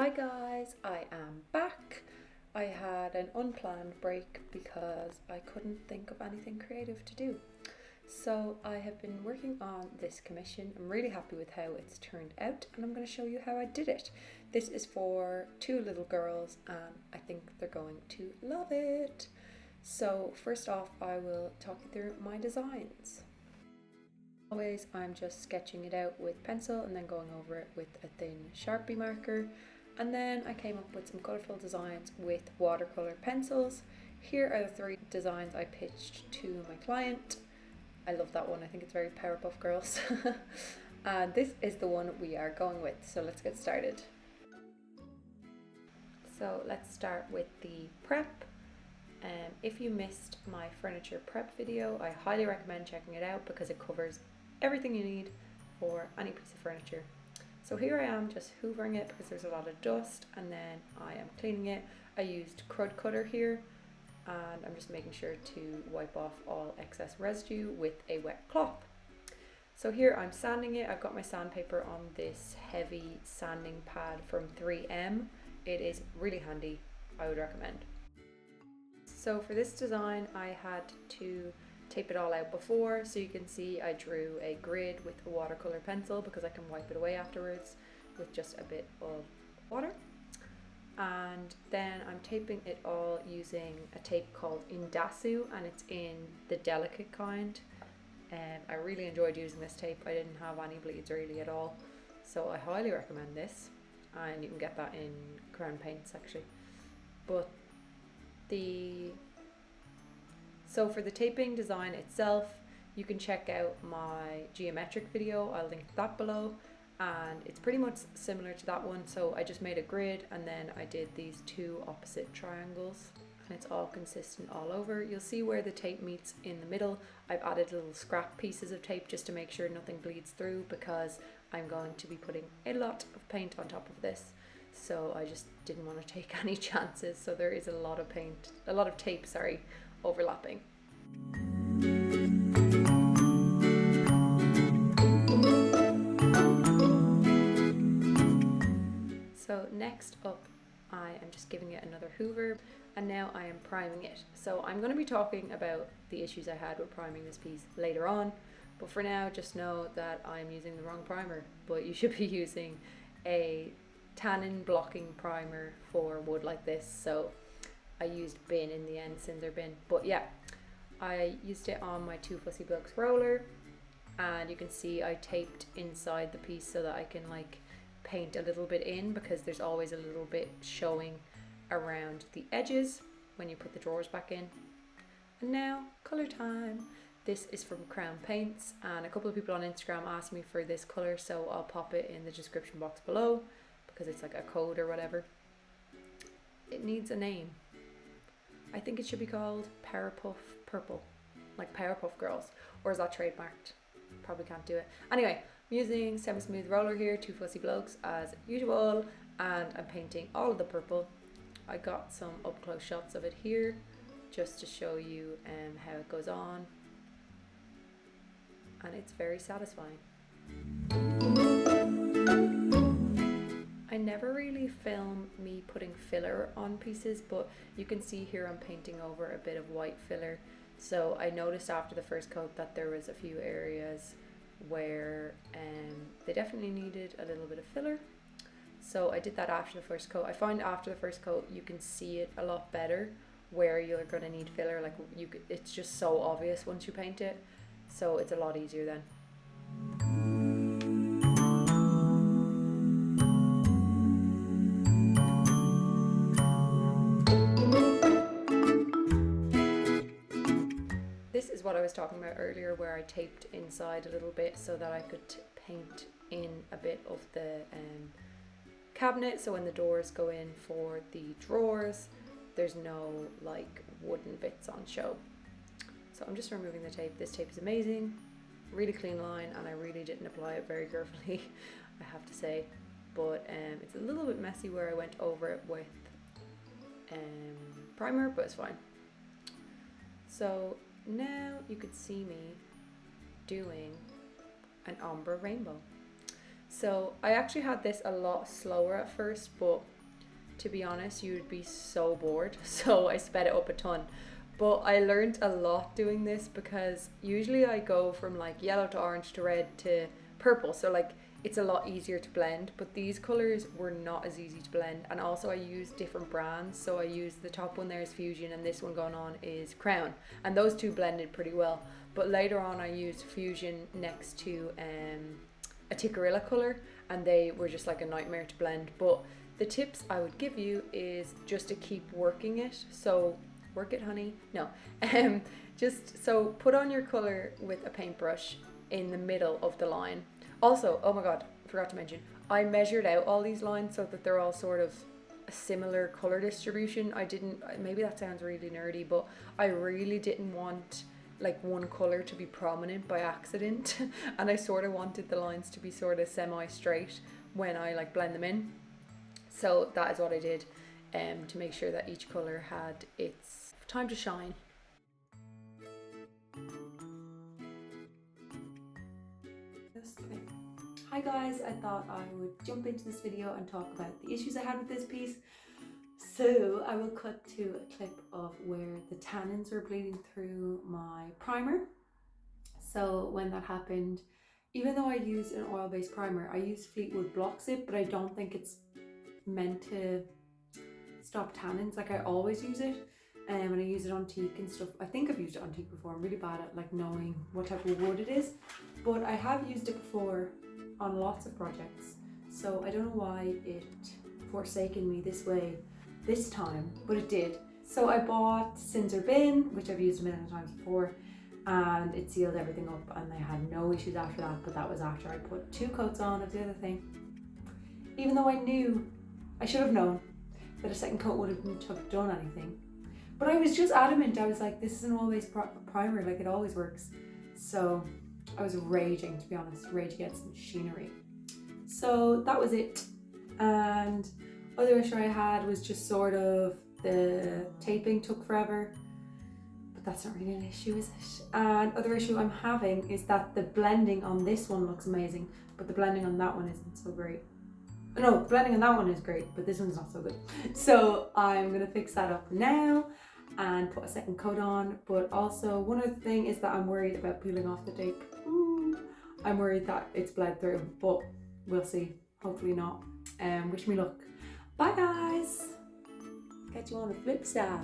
Hi guys, I am back. I had an unplanned break because I couldn't think of anything creative to do. So I have been working on this commission. I'm really happy with how it's turned out and I'm going to show you how I did it. This is for two little girls and I think they're going to love it. So first off, I will talk you through my designs. Always, I'm just sketching it out with pencil and then going over it with a thin Sharpie marker. And then I came up with some colourful designs with watercolour pencils. Here are the three designs I pitched to my client. I love that one, I think it's very Powerpuff Girls. And this is the one we are going with, so let's get started. So let's start with the prep. If you missed my furniture prep video, I highly recommend checking it out because it covers everything you need for any piece of furniture. So here I am just hoovering it because there's a lot of dust, and then I am cleaning it. I used crud cutter here and I'm just making sure to wipe off all excess residue with a wet cloth. So here I'm sanding it. I've got my sandpaper on this heavy sanding pad from 3M. It is really handy, I would recommend. So for this design I had to tape it all out before, so you can see I drew a grid with a watercolor pencil because I can wipe it away afterwards with just a bit of water. And then I'm taping it all using a tape called Indasa, and it's in the delicate kind. I really enjoyed using this tape. I didn't have any bleeds really at all, so I highly recommend this, and you can get that in Crown Paints actually. But So for the taping design itself, you can check out my geometric video. I'll link that below, and it's pretty much similar to that one. So I just made a grid and then I did these two opposite triangles, and it's all consistent all over. You'll see where the tape meets in the middle. I've added little scrap pieces of tape just to make sure nothing bleeds through because I'm going to be putting a lot of paint on top of this. So I just didn't want to take any chances. So there is a lot of tape, overlapping. So next up, I am just giving it another hoover, and now I am priming it. So I'm going to be talking about the issues I had with priming this piece later on, but for now just know that I'm using the wrong primer, but you should be using a Tannin blocking primer for wood like this. So I used bin in the end, cinder bin, but yeah, I used it on my 2 Fussy Blokes roller, and you can see I taped inside the piece so that I can like paint a little bit in, because there's always a little bit showing around the edges when you put the drawers back in. And now colour time. This is from Crown Paints, and a couple of people on Instagram asked me for this colour, so I'll pop it in the description box below because it's like a code or whatever. It needs a name. I think it should be called Powerpuff Purple, like Powerpuff Girls, or is that trademarked? Probably can't do it. Anyway, I'm using semi-smooth roller here, 2 Fussy Blokes as usual, and I'm painting all of the purple. I got some up close shots of it here just to show you how it goes on, and it's very satisfying. I never really film me putting filler on pieces, but you can see here I'm painting over a bit of white filler. So I noticed after the first coat that there was a few areas where they definitely needed a little bit of filler. So I did that after the first coat. I find after the first coat you can see it a lot better where you're going to need filler. Like it's just so obvious once you paint it, so it's a lot easier then. This is what I was talking about earlier, where I taped inside a little bit so that I could paint in a bit of the cabinet, so when the doors go in for the drawers there's no like wooden bits on show. So I'm just removing the tape. This tape is amazing, really clean line, and I really didn't apply it very carefully I have to say, but it's a little bit messy where I went over it with primer, but it's fine. So now you could see me doing an Ombre Rainbow. So I actually had this a lot slower at first, but to be honest, you would be so bored. So I sped it up a ton. But I learned a lot doing this because usually I go from like yellow to orange to red to purple. So like it's a lot easier to blend, but these colors were not as easy to blend. And also I used different brands. So I used, the top one there is Fusion and this one going on is Crown. And those two blended pretty well. But later on I used Fusion next to a Tikkurilla color and they were just like a nightmare to blend. But the tips I would give you is just to keep working it. So work it, honey. No, just so put on your color with a paintbrush in the middle of the line. Also, oh my god, I forgot to mention, I measured out all these lines so that they're all sort of a similar color distribution. I didn't, maybe that sounds really nerdy, but I really didn't want like one color to be prominent by accident and I sort of wanted the lines to be sort of semi-straight when I like blend them in. So that is what I did to make sure that each color had its time to shine. Hi guys, I thought I would jump into this video and talk about the issues I had with this piece. So I will cut to a clip of where the tannins were bleeding through my primer. So when that happened, even though I used an oil-based primer, I used Fleetwood Block Zip, but I don't think it's meant to stop tannins. Like I always use it and I use it on teak and stuff. I think I've used it on teak before. I'm really bad at like knowing what type of wood it is, but I have used it before on lots of projects. So I don't know why it forsaken me this way this time, but it did. So I bought Cinder Bin, which I've used a million times before, and it sealed everything up and I had no issues after that, but that was after I put 2 coats on of the other thing. Even though I knew, I should have known that a second coat wouldn't have done anything. But I was just adamant. I was like, this is an always primer, like it always works. So I was raging, to be honest, rage against machinery. So that was it. And other issue I had was just sort of the taping took forever. But that's not really an issue, is it? And other issue I'm having is that the blending on this one looks amazing, but the blending on that one isn't so great. No, blending on that one is great, but this one's not so good. So I'm gonna fix that up now and put a second coat on. But also one other thing is that I'm worried about peeling off the tape. I'm worried that it's bled through, but we'll see. Hopefully not. Wish me luck. Bye guys. Catch you on the flip side.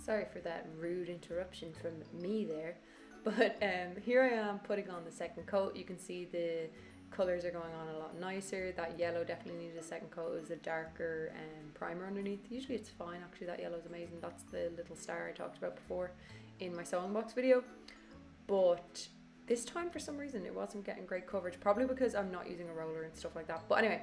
Sorry for that rude interruption from me there, but here I am putting on the second coat. You can see the colours are going on a lot nicer. That yellow definitely needed a second coat. It was a darker primer underneath. Usually it's fine, actually. That yellow is amazing. That's the little star I talked about before in my sewing box video, but this time for some reason it wasn't getting great coverage, probably because I'm not using a roller and stuff like that. But anyway,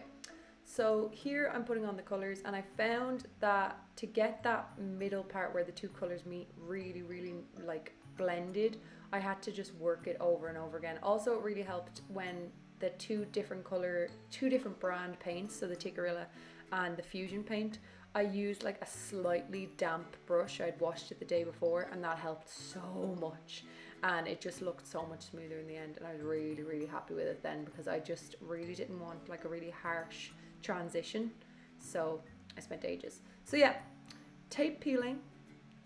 so here I'm putting on the colours, and I found that to get that middle part where the two colours meet really like blended, I had to just work it over and over again. Also it really helped when the two different brand paints, so the Tikkurilla and the Fusion paint, I used like a slightly damp brush. I'd washed it the day before and that helped so much, and it just looked so much smoother in the end, and I was really happy with it then, because I just really didn't want like a really harsh transition, so I spent ages. So yeah, tape peeling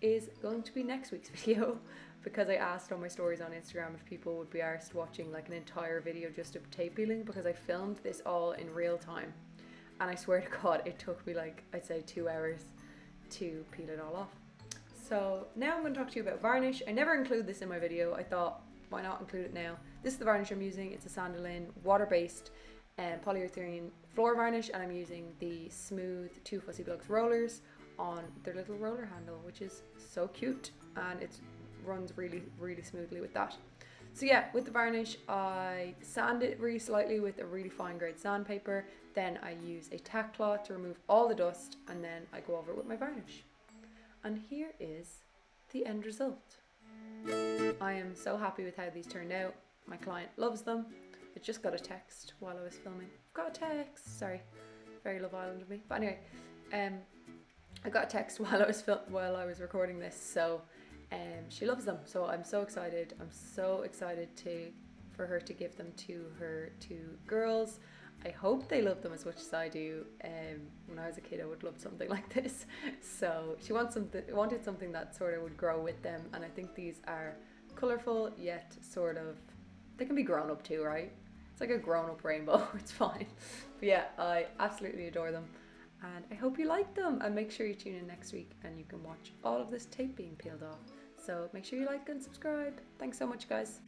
is going to be next week's video, because I asked on my stories on Instagram if people would be arsed watching like an entire video just of tape peeling, because I filmed this all in real time, and I swear to God it took me like, I'd say 2 hours to peel it all off. So now I'm going to talk to you about varnish. I never include this in my video. I thought, why not include it now? This is the varnish I'm using. It's a Sandelin water-based polyurethane floor varnish, and I'm using the smooth 2 Fussy Blocks rollers on their little roller handle, which is so cute, and it runs really smoothly with that. So yeah, with the varnish I sand it really slightly with a really fine grade sandpaper, then I use a tack cloth to remove all the dust, and then I go over it with my varnish. And here is the end result. I am so happy with how these turned out. My client loves them. I just got a text while I was filming. Got a text, sorry, very Love Island of me. But anyway, I got a text while I was recording this, so she loves them. So I'm so excited. I'm so excited for for her to give them to her two girls. I hope they love them as much as I do. When I was a kid, I would love something like this. So she wanted something that sort of would grow with them, and I think these are colourful yet sort of, they can be grown up too, right? It's like a grown up rainbow. It's fine. But yeah, I absolutely adore them, and I hope you like them. And make sure you tune in next week and you can watch all of this tape being peeled off. So make sure you like and subscribe. Thanks so much, guys.